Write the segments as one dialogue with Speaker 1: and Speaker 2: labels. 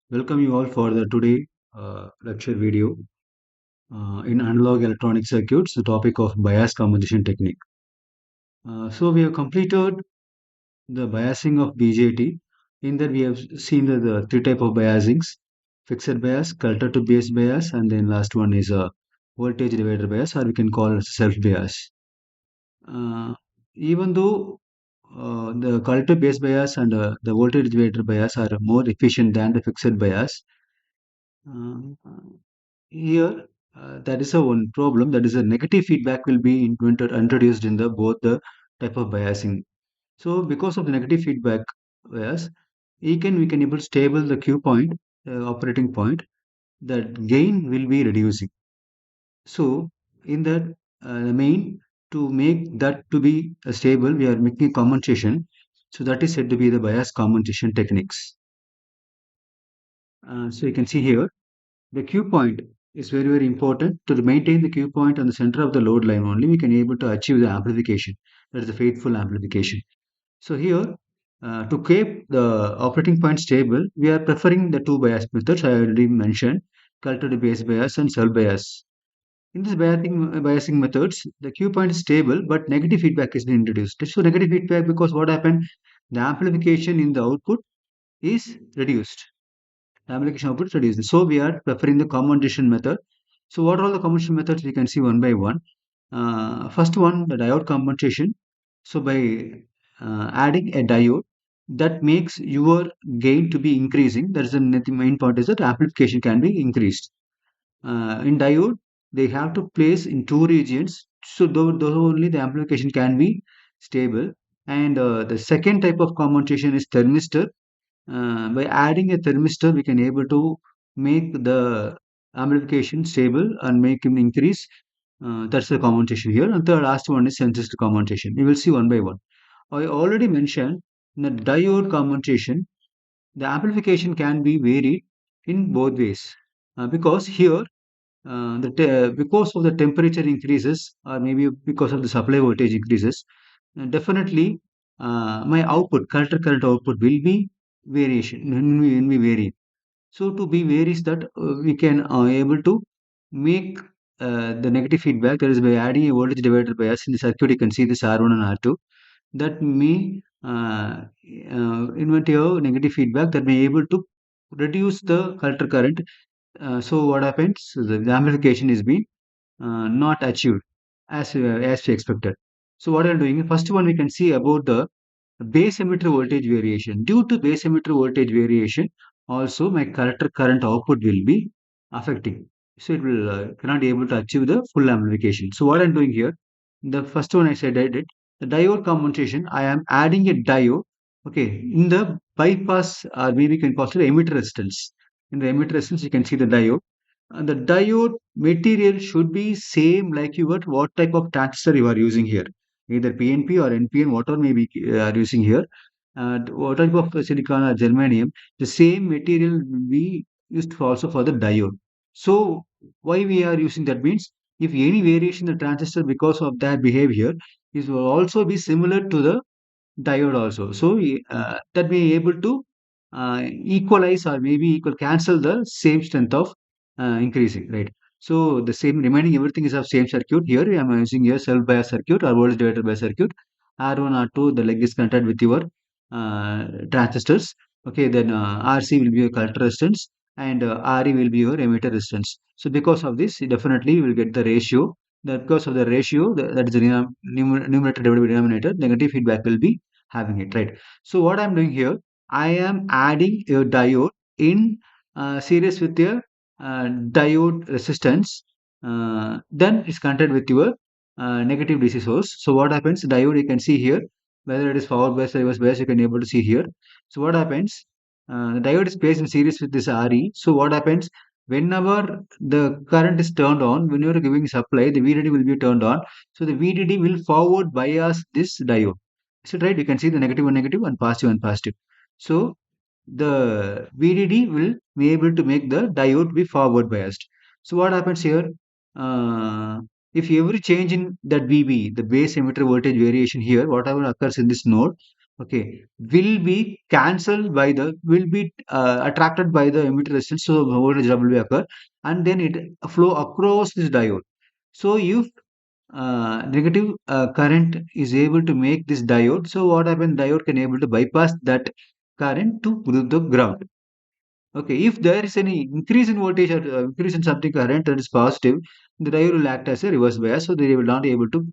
Speaker 1: Welcome you all for the today lecture video in analog electronic circuits, the topic of bias compensation technique. So we have completed the biasing of BJT. In that we have seen the three type of biasings: fixed bias, culture to base bias, and then last one is a voltage divider bias, or we can call it self bias. Uh, Even though the culture base bias and the voltage divider bias are more efficient than the fixed bias, uh, here, that is a one problem. That is a negative feedback will be introduced in the both the type of biasing. So because of the negative feedback bias, we can able to stable the Q point, operating point. That gain will be reducing. So in that the main to make that to be stable, we are making compensation. So that is said to be the bias compensation techniques. So you can see here. The Q point is very, very important. To maintain the Q point on the center of the load line only, we can able to achieve the amplification. That is the faithful amplification. So here, to keep the operating point stable, we are preferring the two bias methods I already mentioned, culture base bias and cell bias. In this biasing methods, the Q point is stable, but negative feedback is being introduced. So negative feedback because what happened? The amplification in the output is reduced. The application output reduced. So we are preferring the compensation method. So what are all the compensation methods we can see one by one. First one, the diode compensation. So by adding a diode, that makes your gain to be increasing. That is the main point is that amplification can be increased. In diode, they have to place in two regions. So though only the amplification can be stable. And the second type of compensation is thermistor. By adding a thermistor, we can able to make the amplification stable and make him increase. That's the compensation here. And the last one is transistor compensation. We will see one by one. I already mentioned in the diode compensation, the amplification can be varied in both ways. Because here, because of the temperature increases, or maybe because of the supply voltage increases, definitely my output, collector current output will be will be vary. So to be varies that we can able to make the negative feedback, that is by adding a voltage divider bias in the circuit. You can see this R1 and R2 that may invent your negative feedback that may able to reduce the collector current. So what happens? The amplification is being not achieved as we expected. So what I'm doing, first one we can see about the base emitter voltage variation. Due to base emitter voltage variation, also my collector current output will be affecting. So it will cannot be able to achieve the full amplification. So what I'm doing here, the first one I said I did, the diode compensation, I am adding a diode, okay, in the bypass, or maybe you can call it emitter resistance. In the emitter resistance, you can see the diode. And the diode material should be same like you what type of transistor you are using here, either PNP or NPN, whatever may be are using here. What type of silicon or germanium, the same material will be used for also for the diode. So why we are using that means if any variation in the transistor because of that behavior is will also be similar to the diode also. So that may able to equalize or maybe equal cancel the same strength of increasing, right? So the same remaining everything is of same circuit. Here I am using your self bias circuit or voltage divided by circuit. R1 R2 the leg is connected with your transistors. Okay, then RC will be your collector resistance and RE will be your emitter resistance. So because of this, definitely you will get the ratio. Because of the ratio, that is the numerator divided by denominator, negative feedback will be having it, right? So what I'm doing here, I am adding a diode in series with your diode resistance. Then it's connected with your negative DC source. So what happens? Diode you can see here, whether it is forward bias or reverse bias, you can able to see here. So what happens? The diode is placed in series with this RE. So what happens? Whenever the current is turned on, when you are giving supply, the VDD will be turned on. So the VDD will forward bias this diode. So right, you can see the negative and positive. So the VDD will be able to make the diode be forward biased. So what happens here? Uh, if every change in that VB, the base emitter voltage variation here, whatever occurs in this node, okay, will be cancelled by the will be attracted by the emitter resistance, so voltage drop will be occur, and then it flow across this diode. So if negative current is able to make this diode, so what happens, diode can able to bypass that current to the ground. Okay, if there is any increase in voltage or increase in something current that is positive, the diode will act as a reverse bias, so they will not be able to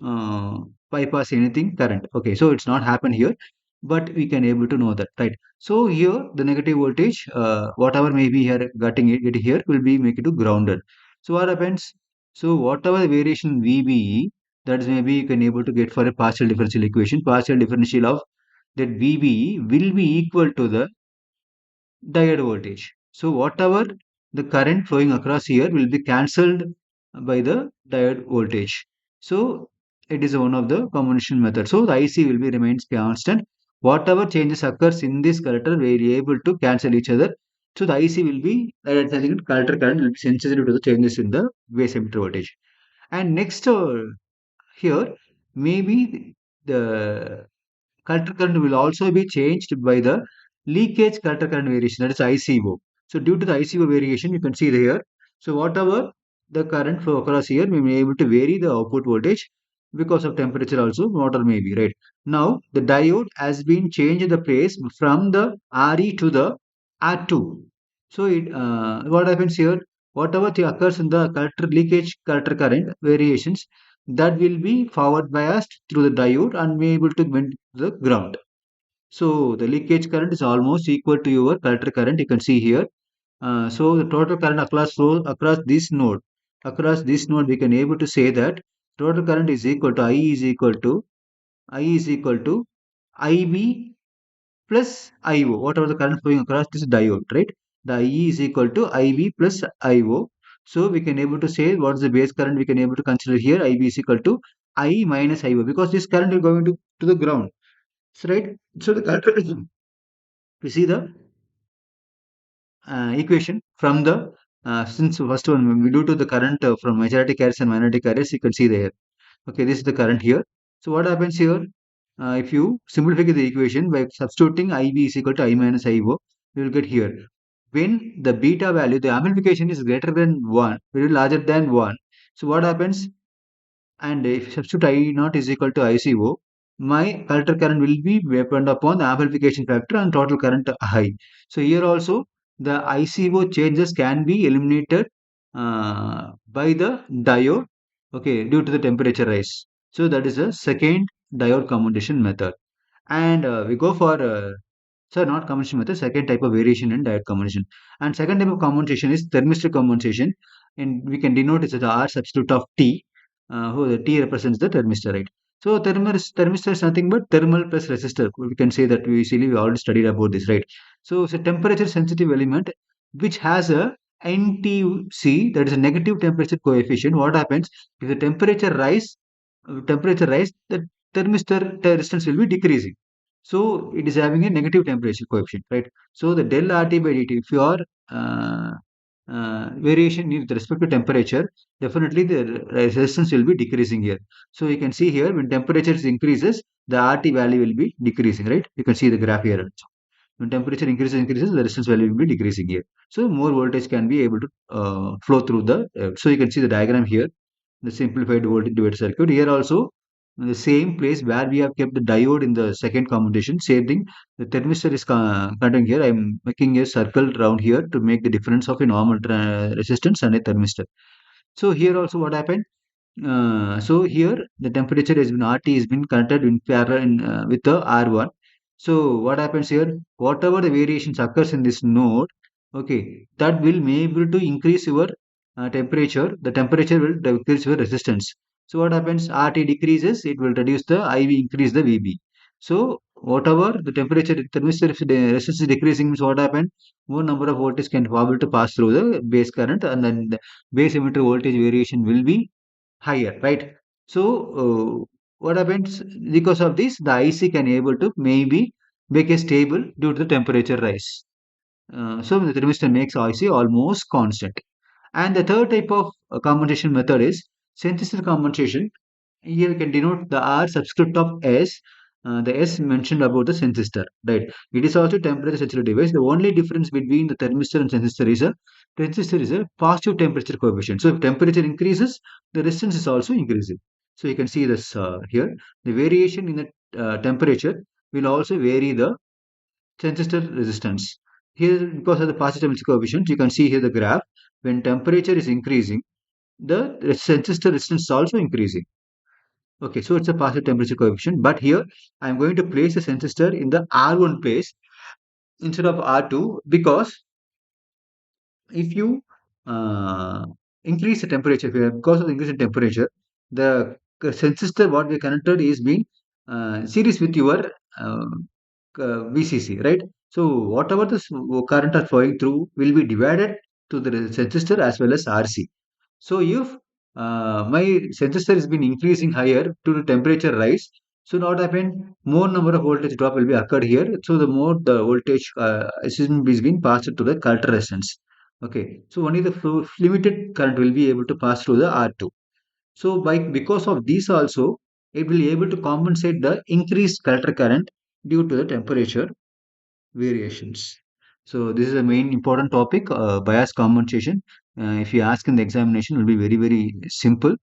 Speaker 1: uh, bypass anything current. Okay, so it's not happen here, but we can able to know that, right? So here the negative voltage, whatever may be here getting here will be make it to grounded. So what happens? So whatever the variation VBE, that is maybe you can able to get for a partial differential equation. Partial differential of that VBE will be equal to the diode voltage. So whatever the current flowing across here will be cancelled by the diode voltage. So it is one of the combination method. So the IC will be remains constant. Whatever changes occurs in this collector, we will be able to cancel each other. So the IC will be collector current will be sensitive to the changes in the base emitter voltage. And next here maybe the collector current will also be changed by the leakage collector current variation, that is ICO. So due to the ICO variation, you can see here. So whatever the current flow across here, we may be able to vary the output voltage because of temperature also, water may be, right? Now the diode has been changed the place from the RE to the R2. So what happens here? Whatever occurs in the collector leakage collector current variations, that will be forward biased through the diode and be able to went to the ground. So the leakage current is almost equal to your collector current. You can see here. So the total current across flow across this node, we can able to say that total current is equal to I is equal to IB plus IO. Whatever the current flowing across this diode, right? The IE is equal to IB plus IO. So we can able to say what is the base current we can able to consider here. IB is equal to I minus IO, because this current is going to the ground. So, right? So the current, we see the equation from the since first one when we do to the current from majority carriers and minority carriers, you can see there. Okay, this is the current here. So what happens here? If you simplify the equation by substituting IB is equal to I minus IO, you will get here. When the beta value, the amplification is greater than 1, very larger than 1. So what happens? And if substitute I naught is equal to ICO, my collector current will be depend upon the amplification factor and total current high. So here also the ICO changes can be eliminated by the diode, okay, due to the temperature rise. So that is the second diode commutation method. And we go for not combination method, second type of variation in diode combination. And second type of combination is thermistor combination, and we can denote it as the R substitute of T, who the T represents the thermistor, right? So thermistor is nothing but thermal plus resistor. We can say that we already studied about this, right? So it's a temperature sensitive element which has a NTC, that is a negative temperature coefficient. What happens if the temperature rise, the thermistor resistance will be decreasing. So it is having a negative temperature coefficient, right? So the del RT by dt, if your uh, variation with respect to temperature, definitely the resistance will be decreasing here. So you can see here when temperature increases, the RT value will be decreasing, right? You can see the graph here also. When temperature increases, the resistance value will be decreasing here. So more voltage can be able to flow through the. So you can see the diagram here, the simplified voltage divider circuit. Here also, in the same place where we have kept the diode in the second commutation, same thing. The thermistor is continuing here. I am making a circle around here to make the difference of a normal resistance and a thermistor. So here also what happened? So here the temperature has been RT has been connected in parallel with the R1. So what happens here? Whatever the variations occurs in this node, okay, that will be able to increase your temperature. The temperature will decrease your resistance. So what happens? RT decreases, it will reduce the IV, increase the VB. So whatever the temperature thermistor resistance is decreasing, means what happened? More number of voltage can be able to pass through the base current, and then the base emitter voltage variation will be higher, right? So what happens because of this, the IC can able to maybe make a stable due to the temperature rise. So the thermistor makes IC almost constant. And the third type of compensation method is synthesis compensation. Here we can denote the R subscript of S. the S mentioned about the sensistor, right? It is also temperature sensitive device. The only difference between the thermistor and sensistor is a positive temperature coefficient. So if temperature increases, the resistance is also increasing. So you can see this here. The variation in the temperature will also vary the sensistor resistance. Here, because of the positive temperature coefficient, you can see here the graph. When temperature is increasing, the sensistor resistance is also increasing. Okay, so it's a positive temperature coefficient, but here I'm going to place the sensistor in the R1 place instead of R2, because if you uh, increase the temperature here, because of the increase in temperature, the sensistor what we connected is being series with your uh, VCC, right? So whatever the current are flowing through will be divided to the sensistor as well as RC. So if my sensor has been increasing higher to the temperature rise, so what happened? More number of voltage drop will be occurred here. So the more the voltage is being passed to the collector resistance. Okay, so only the limited current will be able to pass through the R2. So because of this also, it will be able to compensate the increased collector current due to the temperature variations. So this is a main important topic, bias compensation. If you ask in the examination, it will be very, very simple.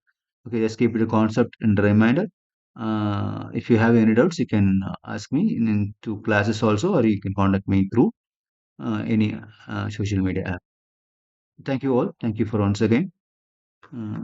Speaker 1: Okay, just keep it a concept and a reminder. If you have any doubts, you can ask me in two classes also, or you can contact me through any social media app. Thank you all. Thank you for once again. Uh,